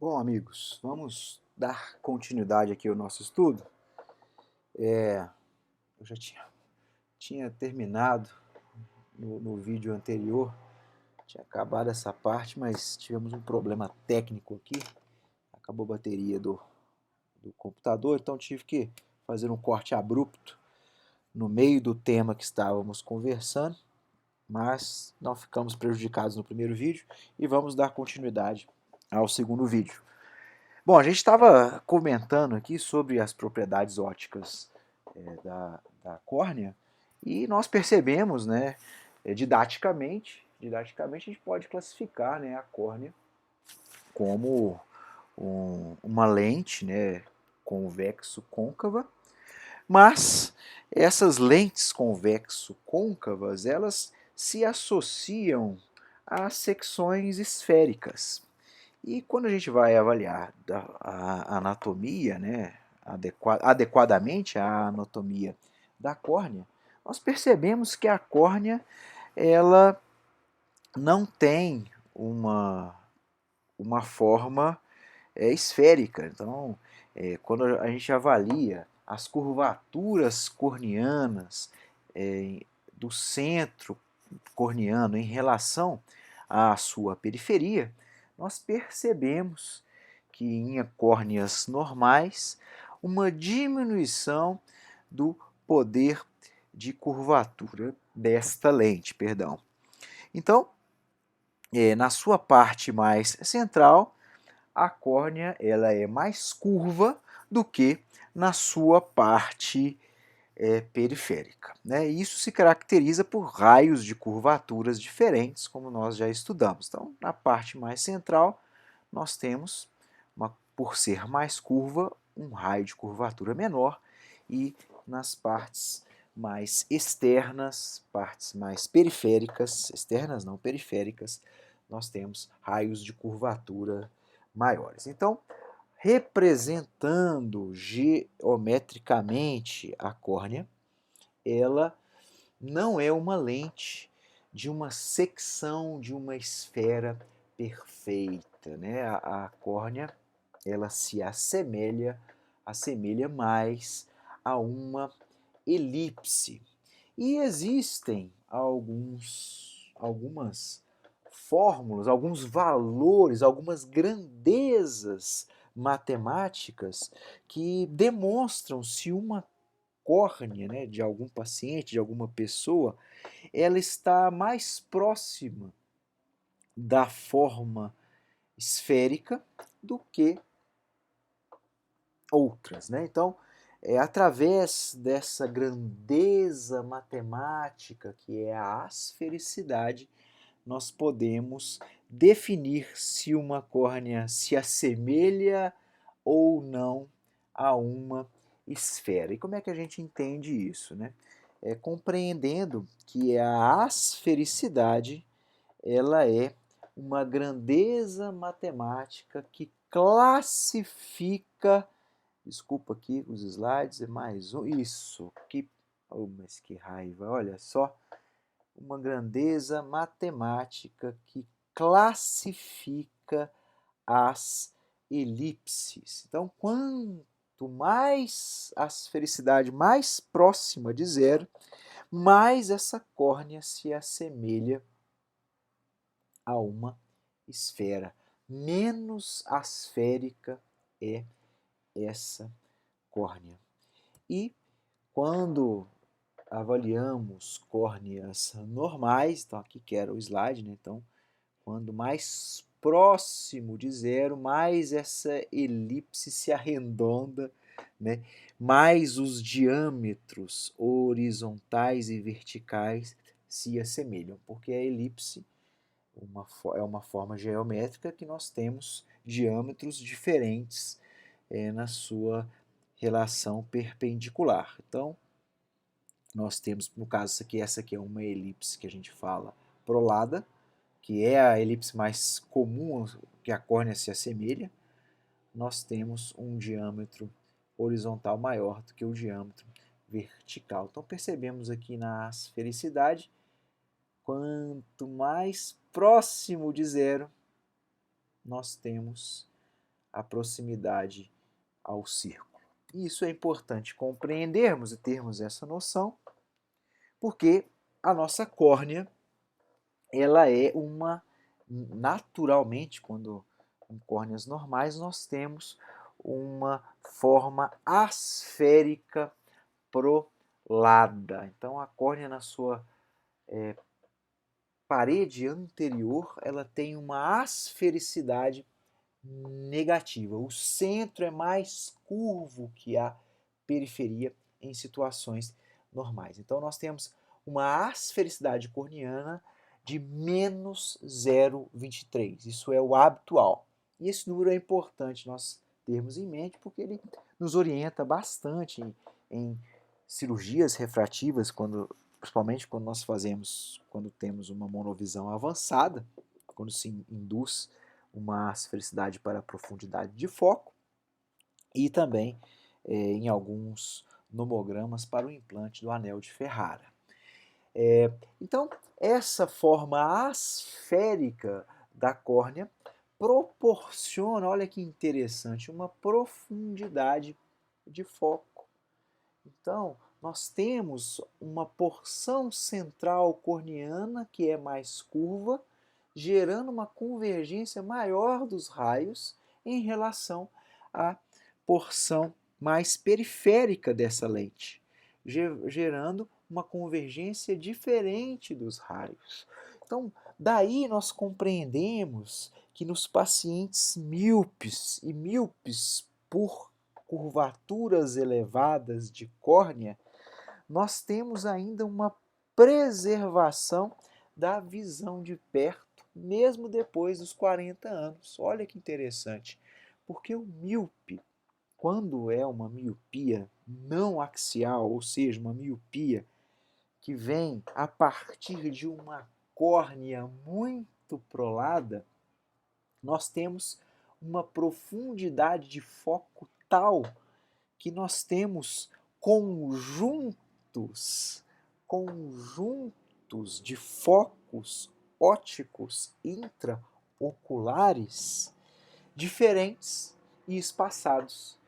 Bom, amigos, vamos dar continuidade aqui ao nosso estudo. Eu já tinha terminado no vídeo anterior, tinha acabado essa parte, mas tivemos um problema técnico aqui. Acabou a bateria do computador, então tive que fazer um corte abrupto no meio do tema que estávamos conversando, mas não ficamos prejudicados no primeiro vídeo e vamos dar continuidade ao segundo vídeo. Bom, a gente estava comentando aqui sobre as propriedades ópticas da córnea e nós percebemos, né, didaticamente a gente pode classificar, né, a córnea como uma lente, né, convexo-côncava, mas essas lentes convexo-côncavas elas se associam a secções esféricas. E quando a gente vai avaliar a anatomia, né, adequadamente a anatomia da córnea, nós percebemos que a córnea ela não tem uma forma esférica. Então, quando a gente avalia as curvaturas corneanas do centro corneano em relação à sua periferia, nós percebemos que em córneas normais uma diminuição do poder de curvatura desta lente, perdão. Então, na sua parte mais central, a córnea ela é mais curva do que na sua parte periférica. Né? Isso se caracteriza por raios de curvaturas diferentes, como nós já estudamos. Então, na parte mais central, nós temos, por ser mais curva, um raio de curvatura menor, e nas partes mais externas, partes mais periféricas, externas não periféricas, nós temos raios de curvatura maiores. Então, representando geometricamente a córnea, ela não é uma lente de uma secção de uma esfera perfeita, né? A córnea ela se assemelha mais a uma elipse. E existem algumas fórmulas, alguns valores, algumas grandezas matemáticas que demonstram se uma córnea, né, de algum paciente, de alguma pessoa, ela está mais próxima da forma esférica do que outras, né? Então, através dessa grandeza matemática que é a asfericidade, nós podemos definir se uma córnea se assemelha ou não a uma esfera. E como é que a gente entende isso, né? Compreendendo que a asfericidade ela é uma grandeza matemática que classifica. Desculpa aqui os slides, é mais um. Isso, oh, mas que raiva, olha só. Uma grandeza matemática que classifica as elipses. Então, quanto mais a esfericidade mais próxima de zero, mais essa córnea se assemelha a uma esfera. Menos asférica é essa córnea. E quando avaliamos córneas normais, então aqui que era o slide, né? Então, quando mais próximo de zero, mais essa elipse se arredonda, né? Mais os diâmetros horizontais e verticais se assemelham, porque a elipse é uma forma geométrica que nós temos diâmetros diferentes na sua relação perpendicular. Então, nós temos, no caso, essa aqui é uma elipse que a gente fala prolada, que é a elipse mais comum que a córnea se assemelha. Nós temos um diâmetro horizontal maior do que o diâmetro vertical. Então percebemos aqui na asfericidade, quanto mais próximo de zero, nós temos a proximidade ao círculo. E isso é importante compreendermos e termos essa noção, porque a nossa córnea, ela é naturalmente, quando com córneas normais, nós temos uma forma asférica prolada. Então, a córnea na sua parede anterior, ela tem uma asfericidade negativa. O centro é mais curvo que a periferia em situações normais. Então, nós temos uma asfericidade corneana de menos 0,23. Isso é o habitual. E esse número é importante nós termos em mente, porque ele nos orienta bastante em cirurgias refrativas, principalmente quando temos uma monovisão avançada, quando se induz uma asfericidade para a profundidade de foco, e também em alguns nomogramas para o implante do anel de Ferrara. Então, essa forma asférica da córnea proporciona, olha que interessante, uma profundidade de foco. Então, nós temos uma porção central corneana que é mais curva, gerando uma convergência maior dos raios em relação à porção mais periférica dessa lente, gerando uma convergência diferente dos raios. Então, daí nós compreendemos que nos pacientes míopes e míopes por curvaturas elevadas de córnea, nós temos ainda uma preservação da visão de perto, mesmo depois dos 40 anos. Olha que interessante, porque o míope, quando é uma miopia não axial, ou seja, uma miopia que vem a partir de uma córnea muito prolada, nós temos uma profundidade de foco tal que nós temos conjuntos de focos ópticos intraoculares diferentes e espaçados.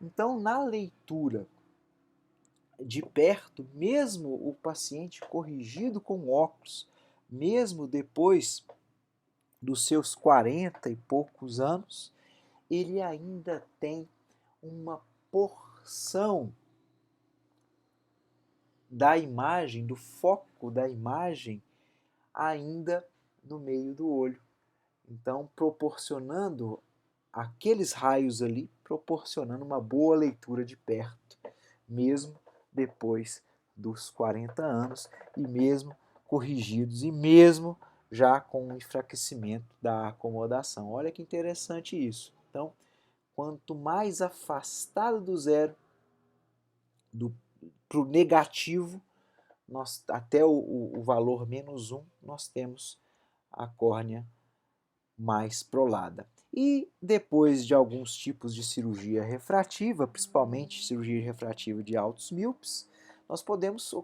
Então, na leitura de perto, mesmo o paciente corrigido com óculos, mesmo depois dos seus 40 e poucos anos, ele ainda tem uma porção da imagem, do foco da imagem, ainda no meio do olho. Então, proporcionando aqueles raios ali, proporcionando uma boa leitura de perto, mesmo depois dos 40 anos, e mesmo corrigidos, e mesmo já com o enfraquecimento da acomodação. Olha que interessante isso. Então, quanto mais afastado do zero, para o negativo, até o valor -1, nós temos a córnea mais prolada. E depois de alguns tipos de cirurgia refrativa, principalmente cirurgia refrativa de altos míopes, nós podemos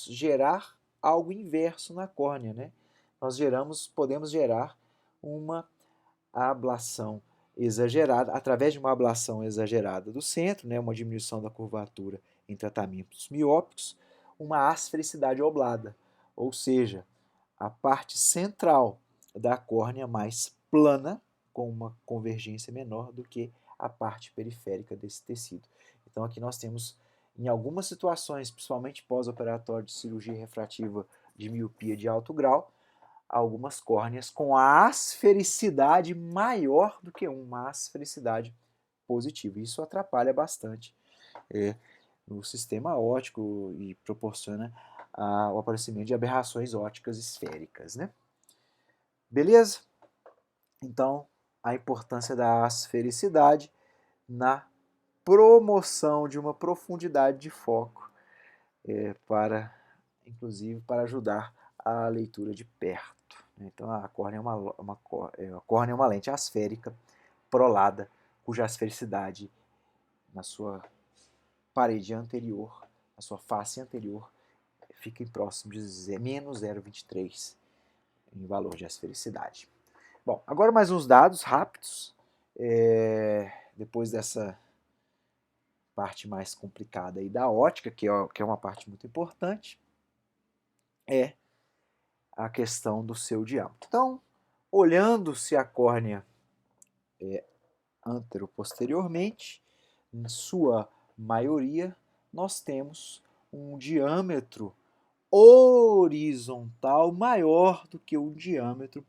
gerar algo inverso na córnea, né? Podemos gerar uma ablação exagerada, através de uma ablação exagerada do centro, né, uma diminuição da curvatura em tratamentos miópicos, uma asfericidade oblada, ou seja, a parte central da córnea mais plana, com uma convergência menor do que a parte periférica desse tecido. Então aqui nós temos, em algumas situações, principalmente pós-operatório de cirurgia refrativa de miopia de alto grau, algumas córneas com a asfericidade maior do que uma asfericidade positiva. Isso atrapalha bastante no sistema óptico e proporciona o aparecimento de aberrações ópticas esféricas, né? Beleza? Então, a importância da asfericidade na promoção de uma profundidade de foco, inclusive para ajudar a leitura de perto. Então, a córnea é uma lente asférica prolada, cuja asfericidade na sua parede anterior, na sua face anterior, fica próximo de -0,23 em valor de asfericidade. Bom, agora mais uns dados rápidos, depois dessa parte mais complicada aí da ótica, que é uma parte muito importante, é a questão do seu diâmetro. Então, olhando-se a córnea anteroposteriormente, em sua maioria, nós temos um diâmetro horizontal maior do que o diâmetro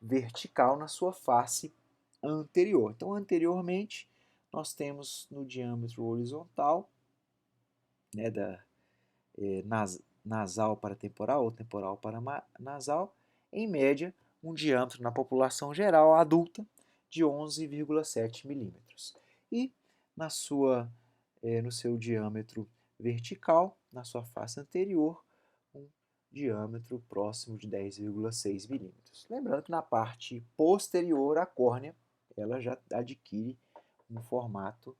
vertical na sua face anterior. Então, anteriormente, nós temos no diâmetro horizontal, né, nasal para temporal ou temporal para nasal, em média, um diâmetro na população geral adulta de 11,7 milímetros. E no seu diâmetro vertical, na sua face anterior, um diâmetro próximo de 10,6 milímetros. Lembrando que na parte posterior, a córnea ela já adquire um formato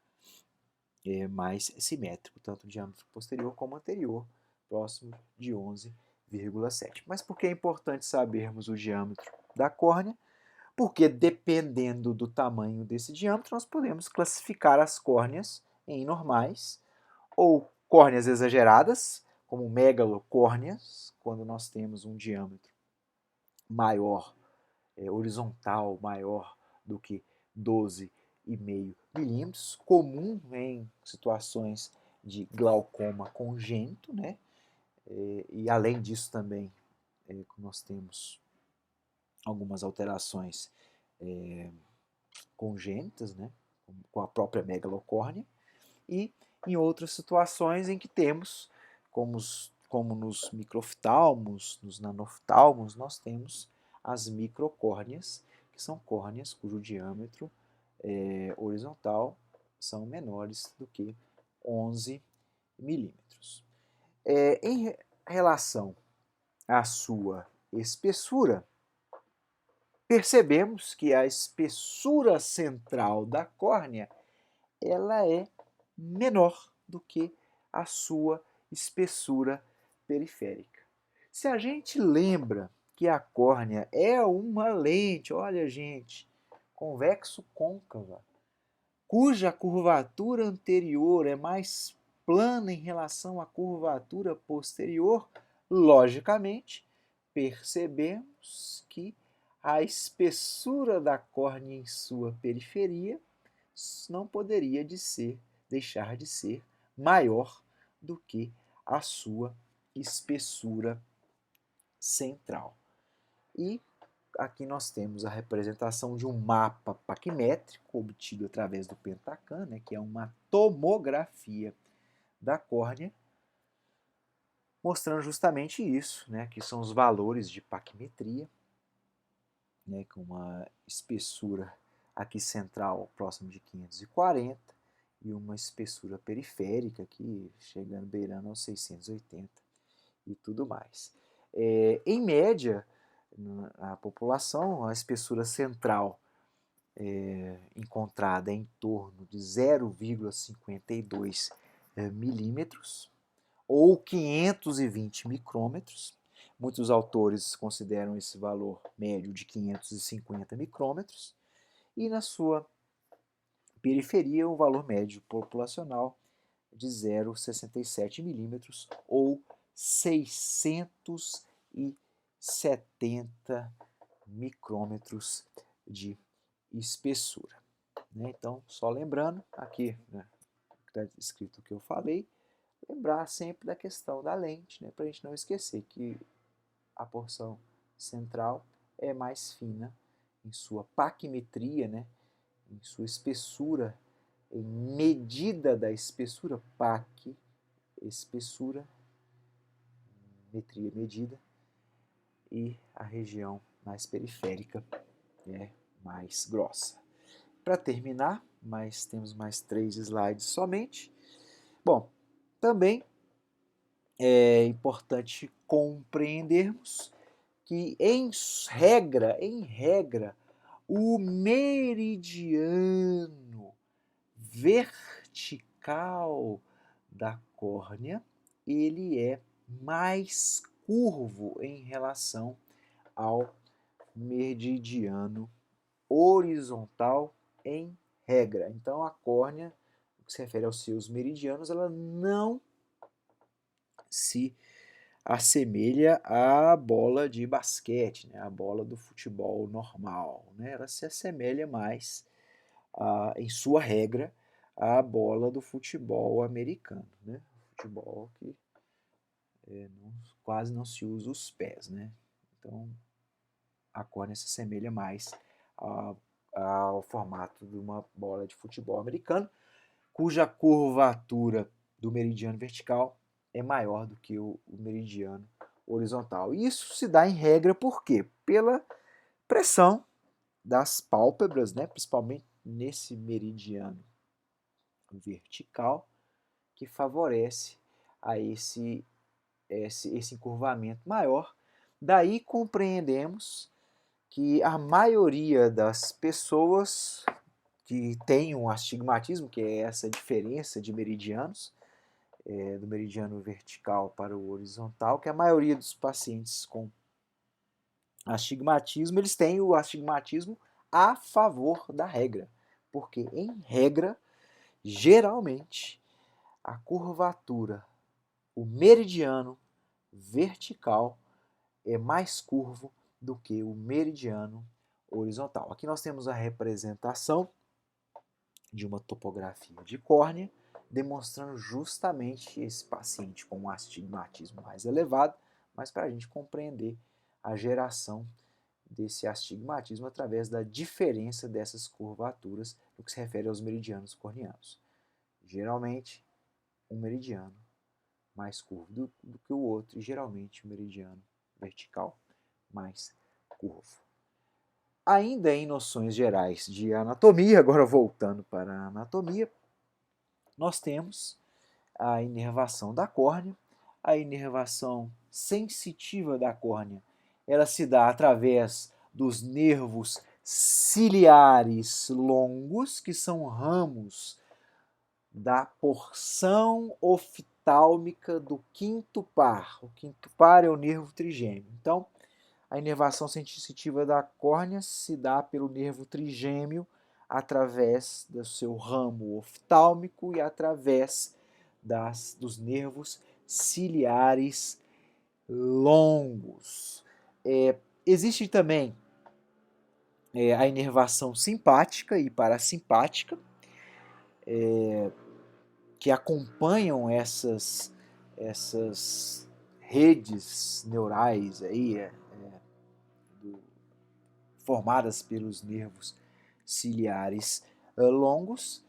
mais simétrico, tanto o diâmetro posterior como anterior, próximo de 11,7. Mas por que é importante sabermos o diâmetro da córnea? Porque dependendo do tamanho desse diâmetro, nós podemos classificar as córneas em normais ou córneas exageradas, como megalocórneas, quando nós temos um diâmetro maior, horizontal maior do que 12,5 milímetros, comum em situações de glaucoma congênito, né? E além disso também nós temos algumas alterações congênitas, né? Com a própria megalocórnea, e em outras situações em que temos, como nos microftalmos, nos nanoftalmos, nós temos as microcórneas, que são córneas cujo diâmetro horizontal são menores do que 11 milímetros. Em relação à sua espessura, percebemos que a espessura central da córnea ela é menor do que a sua espessura periférica. Se a gente lembra que a córnea é uma lente, olha gente, convexo-côncava, cuja curvatura anterior é mais plana em relação à curvatura posterior, logicamente, percebemos que a espessura da córnea em sua periferia não poderia deixar de ser maior do que a sua espessura central. E aqui nós temos a representação de um mapa paquimétrico obtido através do Pentacan, né, que é uma tomografia da córnea, mostrando justamente isso, né, que são os valores de paquimetria, né, com uma espessura aqui central próximo de 540 e uma espessura periférica aqui chegando beirando aos 680 e tudo mais. Em média, na população, a espessura central encontrada é em torno de 0,52 milímetros ou 520 micrômetros. Muitos autores consideram esse valor médio de 550 micrômetros. E na sua periferia, o valor médio populacional de 0,67 milímetros ou 670 micrômetros de espessura. Então, só lembrando, aqui está escrito o que eu falei, lembrar sempre da questão da lente, né, para a gente não esquecer que a porção central é mais fina em sua paquimetria, né, em sua espessura, em medida da espessura, espessura, metria medida, e a região mais periférica é mais grossa. Para terminar, temos mais 3 slides somente. Bom, também é importante compreendermos que, em regra, o meridiano vertical da córnea ele é mais curvo em relação ao meridiano horizontal em regra. Então, a córnea, no que se refere aos seus meridianos, ela não se assemelha à bola de basquete, né? A bola do futebol normal, né? Ela se assemelha mais, em sua regra, à bola do futebol americano, né? Futebol que quase não se usa os pés, né? Então, a córnea se assemelha mais ao formato de uma bola de futebol americano, cuja curvatura do meridiano vertical é maior do que o meridiano horizontal. E isso se dá em regra por quê? Pela pressão das pálpebras, né? Principalmente nesse meridiano vertical, que favorece a esse encurvamento maior. Daí compreendemos que a maioria das pessoas que tem um astigmatismo, que é essa diferença de meridianos, do meridiano vertical para o horizontal, que a maioria dos pacientes com astigmatismo, eles têm o astigmatismo a favor da regra, porque em regra, geralmente, a curvatura, o meridiano vertical é mais curvo do que o meridiano horizontal. Aqui nós temos a representação de uma topografia de córnea, demonstrando justamente esse paciente com um astigmatismo mais elevado, mas para a gente compreender a geração desse astigmatismo através da diferença dessas curvaturas no que se refere aos meridianos corneanos. Geralmente, um meridiano mais curvo do que o outro, e geralmente o meridiano vertical mais curvo. Ainda em noções gerais de anatomia, agora voltando para a anatomia, nós temos a inervação da córnea. A inervação sensitiva da córnea, ela se dá através dos nervos ciliares longos, que são ramos da porção oftálmica do quinto par. O quinto par é o nervo trigêmeo. Então, a inervação sensitiva da córnea se dá pelo nervo trigêmeo através do seu ramo oftálmico e através dos nervos ciliares longos. Existe também a inervação simpática e parasimpática, que acompanham essas redes neurais aí, formadas pelos nervos ciliares longos.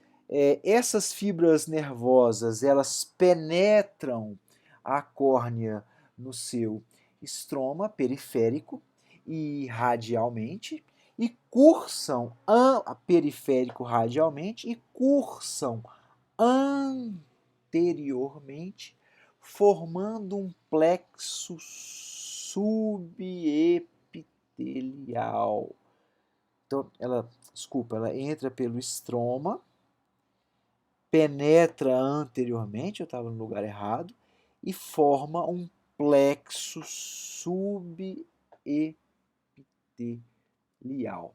Essas fibras nervosas, elas penetram a córnea no seu estroma periférico e radialmente, e cursam periférico radialmente e cursam anteriormente, formando um plexo subepitelial. Então, ela entra pelo estroma, penetra anteriormente, eu estava no lugar errado, e forma um plexo subepitelial.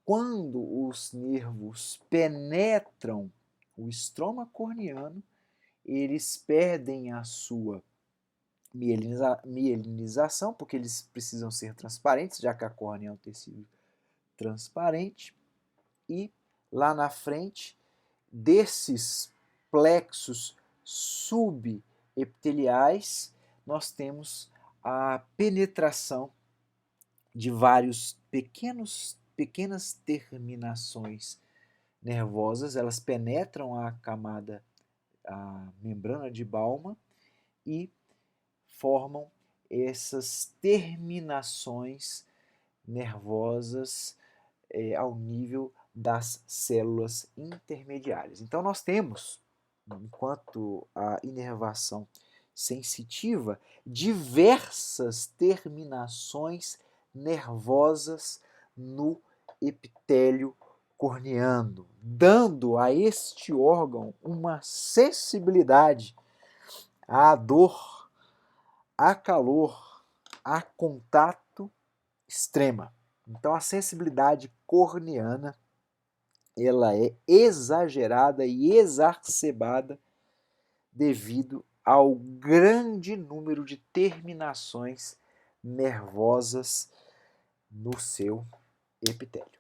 Quando os nervos penetram o estroma corneano, eles perdem a sua mielinização, porque eles precisam ser transparentes, já que a córnea é um tecido transparente, e lá na frente, desses plexos subepiteliais, nós temos a penetração de vários pequenas terminações nervosas. Elas penetram a membrana de Bowman e formam essas terminações nervosas ao nível das células intermediárias. Então nós temos, enquanto a inervação sensitiva, diversas terminações nervosas no epitélio corneano, dando a este órgão uma sensibilidade à dor, a calor, a contato extrema. Então a sensibilidade corneana ela é exagerada e exacerbada devido ao grande número de terminações nervosas no seu epitélio.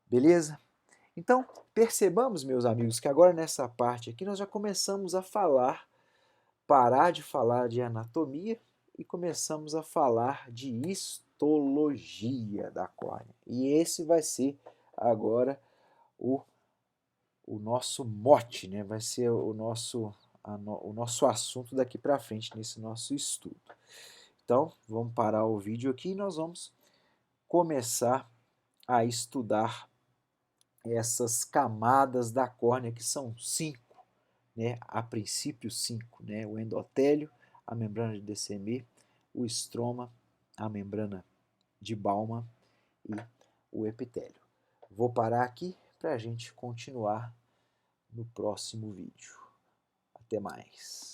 Beleza? Então, percebamos, meus amigos, que agora nessa parte aqui nós já começamos a parar de falar de anatomia e começamos a falar de histologia da córnea. E esse vai ser agora o nosso mote, né? Vai ser o nosso assunto daqui para frente nesse nosso estudo. Então, vamos parar o vídeo aqui e nós vamos começar a estudar essas camadas da córnea, que são 5, né? A princípio 5, né? O endotélio, a membrana de Descemet, o estroma, a membrana de Baumann e o epitélio. Vou parar aqui para a gente continuar no próximo vídeo. Até mais.